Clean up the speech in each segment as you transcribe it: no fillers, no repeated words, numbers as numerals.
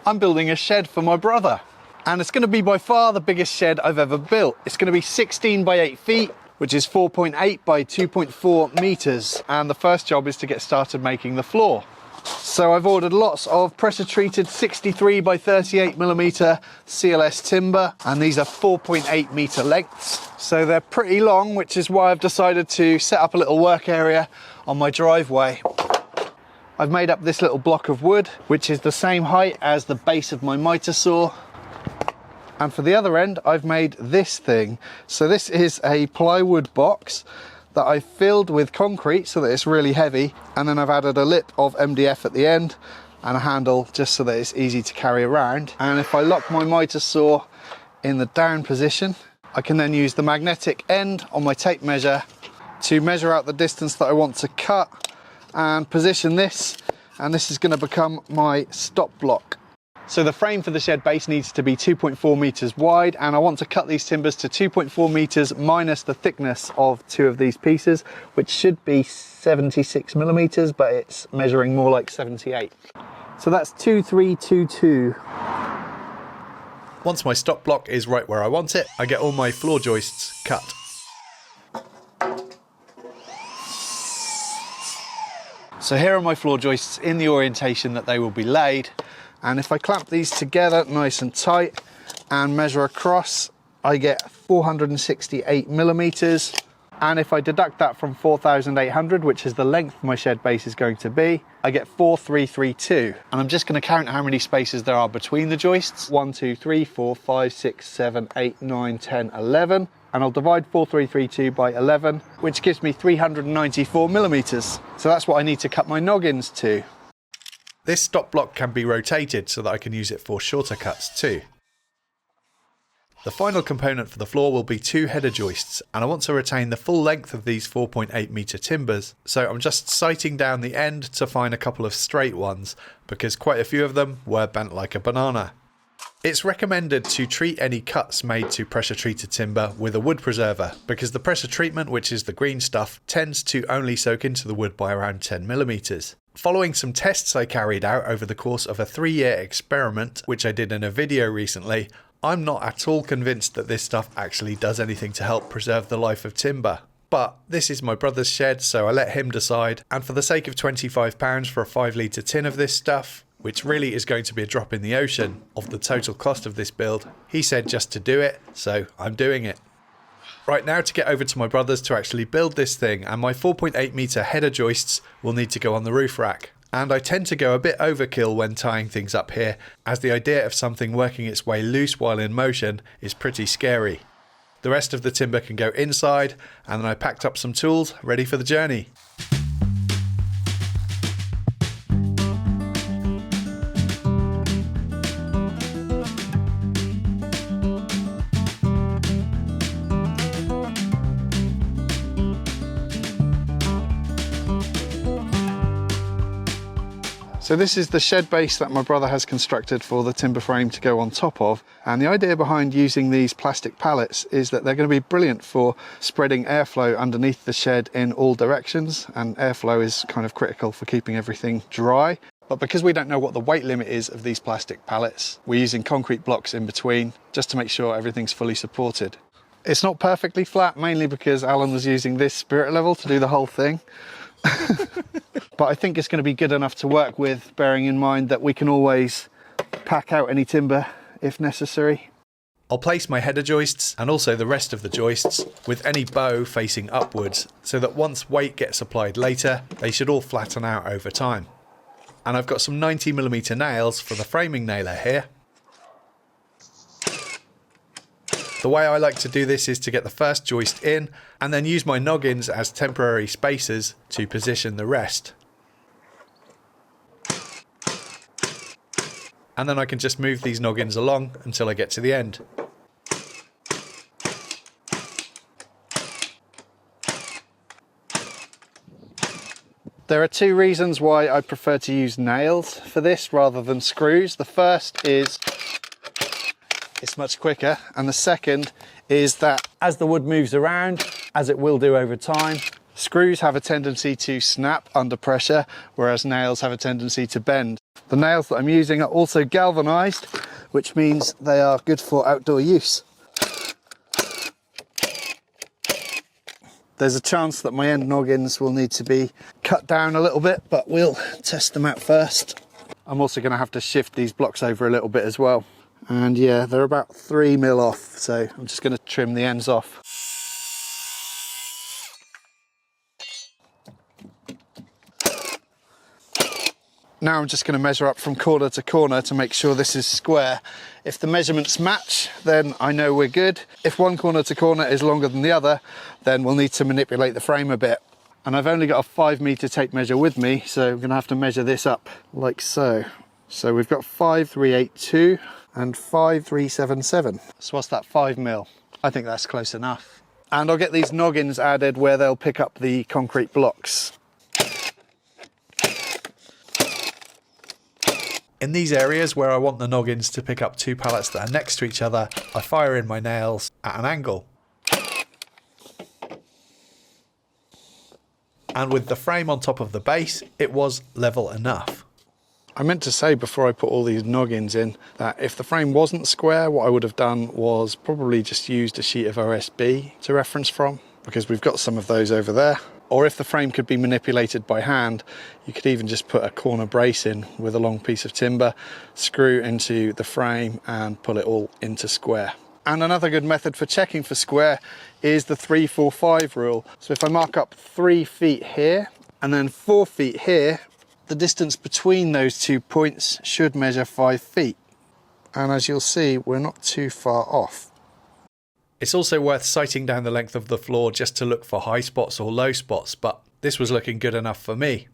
I'm building a shed for my brother. And it's going to be by far the biggest shed I've ever built. It's going to be 16 by 8 feet, which is 4.8 by 2.4 meters. And the first job is to get started making the floor. So I've ordered lots of pressure treated 63 by 38 millimeter CLS timber, and these are 4.8 meter lengths. So they're pretty long, which is why I've decided to set up a little work area on my driveway. I've made up this little block of wood, which is the same height as the base of my miter saw. And for the other end, I've made this thing. So this is a plywood box that I filled with concrete so that it's really heavy, and then I've added a lip of MDF at the end and a handle just so that it's easy to carry around. And if I lock my miter saw in the down position, I can then use the magnetic end on my tape measure to measure out the distance that I want to cut and position this, and this is going to become my stop block. So the frame for the shed base needs to be 2.4 meters wide, and I want to cut these timbers to 2.4 meters minus the thickness of two of these pieces, which should be 76 millimeters, but it's measuring more like 78. So that's 2322. Once my stop block is right where I want it, I get all my floor joists cut. So here are my floor joists in the orientation that they will be laid. And if I clamp these together nice and tight and measure across, I get 468 millimeters. And if I deduct that from 4,800, which is the length my shed base is going to be, I get 4,332. And I'm just going to count how many spaces there are between the joists. 1, 2, 3, 4, 5, 6, 7, 8, 9, 10, 11. And I'll divide 4,332 by 11, which gives me 394 millimeters. So that's what I need to cut my noggins to. This stop block can be rotated so that I can use it for shorter cuts too. The final component for the floor will be two header joists, and I want to retain the full length of these 4.8 meter timbers, so I'm just sighting down the end to find a couple of straight ones, because quite a few of them were bent like a banana. It's recommended to treat any cuts made to pressure treated timber with a wood preserver, because the pressure treatment, which is the green stuff, tends to only soak into the wood by around 10 millimeters. Following some tests I carried out over the course of a 3-year experiment, which I did in a video recently, I'm not at all convinced that this stuff actually does anything to help preserve the life of timber. But this is my brother's shed, so I let him decide, and for the sake of £25 for a 5-litre tin of this stuff, which really is going to be a drop in the ocean of the total cost of this build, he said just to do it, so I'm doing it. Right, now to get over to my brother's to actually build this thing, and my 4.8 meter header joists will need to go on the roof rack. And I tend to go a bit overkill when tying things up here, as the idea of something working its way loose while in motion is pretty scary. The rest of the timber can go inside, and then I packed up some tools ready for the journey. So this is the shed base that my brother has constructed for the timber frame to go on top of, and the idea behind using these plastic pallets is that they're going to be brilliant for spreading airflow underneath the shed in all directions, and airflow is kind of critical for keeping everything dry. But because we don't know what the weight limit is of these plastic pallets, we're using concrete blocks in between just to make sure everything's fully supported. It's not perfectly flat, mainly because Alan was using this spirit level to do the whole thing. But I think it's going to be good enough to work with, bearing in mind that we can always pack out any timber if necessary. I'll place my header joists and also the rest of the joists with any bow facing upwards, so that once weight gets applied later, they should all flatten out over time. And I've got some 90mm nails for the framing nailer here. The way I like to do this is to get the first joist in and then use my noggins as temporary spacers to position the rest. And then I can just move these noggins along until I get to the end. There are two reasons why I prefer to use nails for this rather than screws. The first is it's much quicker, and the second is that as the wood moves around, as it will do over time, Screws have a tendency to snap under pressure, whereas nails have a tendency to bend. The nails that I'm using are also galvanized, which means they are good for outdoor use. There's a chance that my end noggins will need to be cut down a little bit, but we'll test them out first. I'm also going to have to shift these blocks over a little bit as well. And yeah, they're about 3 mil off, so I'm just going to trim the ends off. Now I'm just going to measure up from corner to corner to make sure this is square. If the measurements match, then I know we're good. If one corner to corner is longer than the other, then we'll need to manipulate the frame a bit. And I've only got a 5 meter tape measure with me, so I'm going to have to measure this up like so. So we've got 5382 and 5377. So what's that, 5 mil? I think that's close enough. And I'll get these noggins added where they'll pick up the concrete blocks. In these areas where I want the noggins to pick up 2 pallets that are next to each other, I fire in my nails at an angle. And with the frame on top of the base, it was level enough. I meant to say before I put all these noggins in that if the frame wasn't square, what I would have done was probably just used a sheet of OSB to reference from, because we've got some of those over there. Or if the frame could be manipulated by hand, you could even just put a corner brace in with a long piece of timber, screw into the frame and pull it all into square. And another good method for checking for square is the 3-4-5 rule. So if I mark up 3 feet here and then 4 feet here, the distance between those 2 points should measure 5 feet. And as you'll see, we're not too far off. It's also worth sighting down the length of the floor just to look for high spots or low spots, but this was looking good enough for me.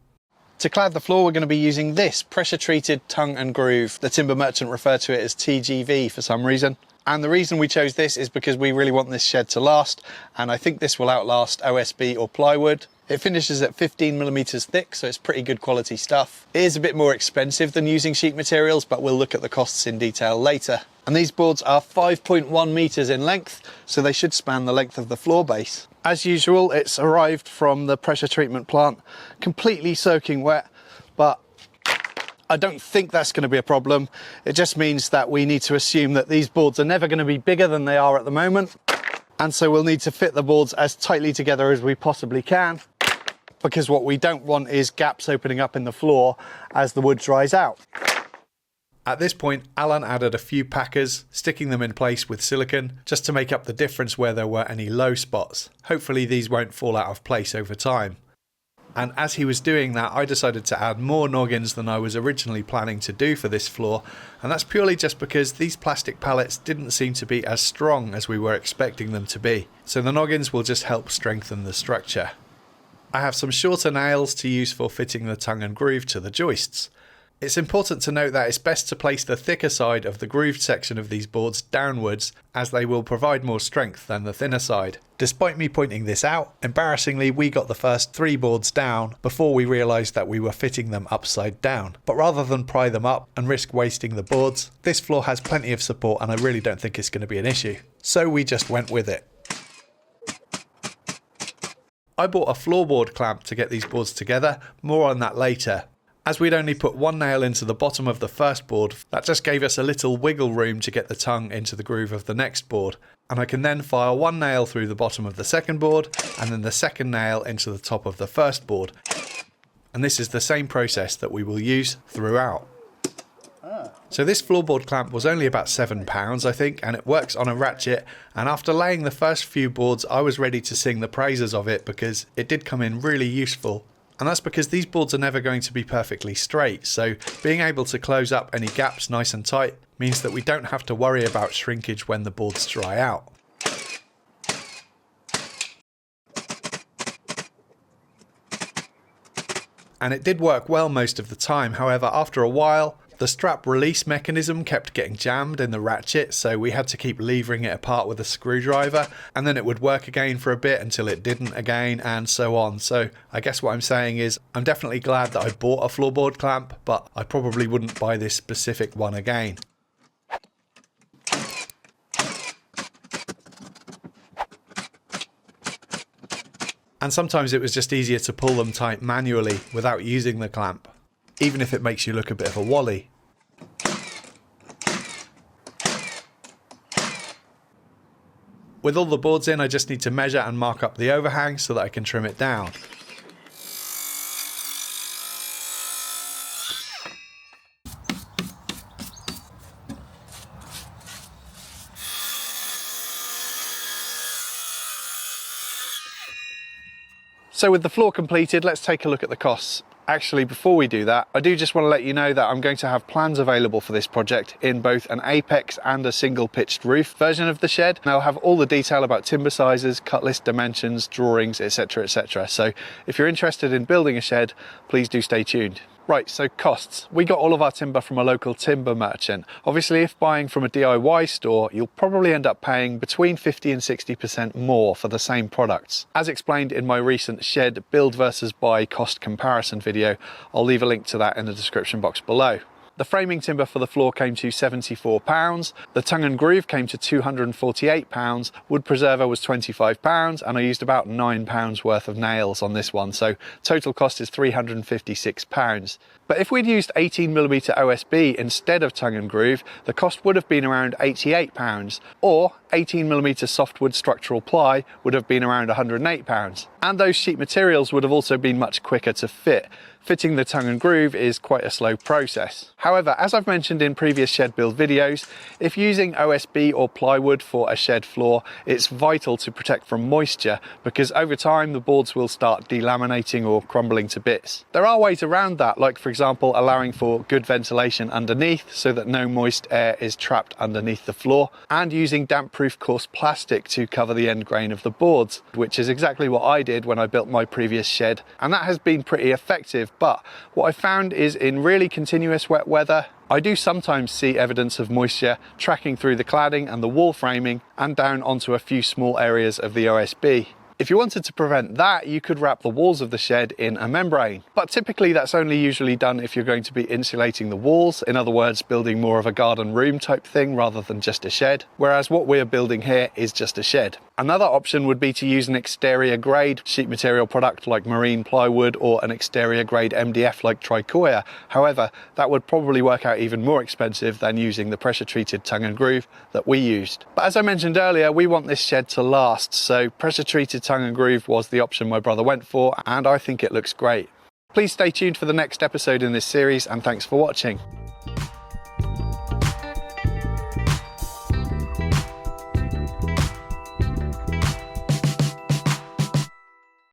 To clad the floor, we're going to be using this pressure-treated tongue and groove. The timber merchant referred to it as TGV for some reason. And the reason we chose this is because we really want this shed to last, and I think this will outlast OSB or plywood. It finishes at 15mm thick, so it's pretty good quality stuff. It is a bit more expensive than using sheet materials, but we'll look at the costs in detail later. And these boards are 5.1 meters in length, so they should span the length of the floor base. As usual, it's arrived from the pressure treatment plant, completely soaking wet, but I don't think that's going to be a problem. It just means that we need to assume that these boards are never going to be bigger than they are at the moment. And so we'll need to fit the boards as tightly together as we possibly can, because what we don't want is gaps opening up in the floor as the wood dries out. At this point, Alan added a few packers, sticking them in place with silicone, just to make up the difference where there were any low spots. Hopefully these won't fall out of place over time. And as he was doing that, I decided to add more noggins than I was originally planning to do for this floor, and that's purely just because these plastic pallets didn't seem to be as strong as we were expecting them to be. So the noggins will just help strengthen the structure. I have some shorter nails to use for fitting the tongue and groove to the joists. It's important to note that it's best to place the thicker side of the grooved section of these boards downwards, as they will provide more strength than the thinner side. Despite me pointing this out, embarrassingly we got the first 3 boards down before we realised that we were fitting them upside down. But rather than pry them up and risk wasting the boards, this floor has plenty of support and I really don't think it's going to be an issue. So we just went with it. I bought a floorboard clamp to get these boards together, more on that later. As we'd only put 1 nail into the bottom of the first board, that just gave us a little wiggle room to get the tongue into the groove of the next board. And I can then file 1 nail through the bottom of the second board, and then the second nail into the top of the first board. And this is the same process that we will use throughout. So this floorboard clamp was only about £7 I think, and it works on a ratchet, and after laying the first few boards I was ready to sing the praises of it because it did come in really useful. And that's because these boards are never going to be perfectly straight, so being able to close up any gaps nice and tight means that we don't have to worry about shrinkage when the boards dry out. And it did work well most of the time, however after a while the strap release mechanism kept getting jammed in the ratchet, so we had to keep levering it apart with a screwdriver, and then it would work again for a bit until it didn't again, and so on. So I guess what I'm saying is I'm definitely glad that I bought a floorboard clamp, but I probably wouldn't buy this specific one again. And sometimes it was just easier to pull them tight manually without using the clamp, even if it makes you look a bit of a wally. With all the boards in, I just need to measure and mark up the overhang so that I can trim it down. So with the floor completed, let's take a look at the costs. Actually, before we do that, I do just want to let you know that I'm going to have plans available for this project in both an apex and a single pitched roof version of the shed. And I'll have all the detail about timber sizes, cut list dimensions, drawings, etc, etc. So if you're interested in building a shed, please do stay tuned. Right, so costs. We got all of our timber from a local timber merchant. Obviously, if buying from a DIY store, you'll probably end up paying between 50 and 60% more for the same products. As explained in my recent shed build versus buy cost comparison video, I'll leave a link to that in the description box below. The framing timber for the floor came to £74, the tongue and groove came to £248, wood preserver was £25, and I used about £9 worth of nails on this one, so total cost is £356. But if we'd used 18mm OSB instead of tongue and groove, the cost would have been around £88, or 18mm softwood structural ply would have been around £108. And those sheet materials would have also been much quicker to fit. Fitting the tongue and groove is quite a slow process. However, as I've mentioned in previous shed build videos, if using OSB or plywood for a shed floor, it's vital to protect from moisture because over time the boards will start delaminating or crumbling to bits. There are ways around that, like for example allowing for good ventilation underneath so that no moist air is trapped underneath the floor, and using damp-proof coarse plastic to cover the end grain of the boards, which is exactly what I did when I built my previous shed, and that has been pretty effective. But what I found is in really continuous wet weather, I do sometimes see evidence of moisture tracking through the cladding and the wall framing and down onto a few small areas of the OSB. If you wanted to prevent that, you could wrap the walls of the shed in a membrane. But typically that's only usually done if you're going to be insulating the walls, in other words, building more of a garden room type thing rather than just a shed, whereas what we're building here is just a shed. Another option would be to use an exterior grade sheet material product like marine plywood or an exterior grade MDF like tricoya. However, that would probably work out even more expensive than using the pressure treated tongue and groove that we used. But as I mentioned earlier, we want this shed to last, so pressure treated tongue and groove was the option my brother went for, and I think it looks great. Please stay tuned for the next episode in this series, and thanks for watching.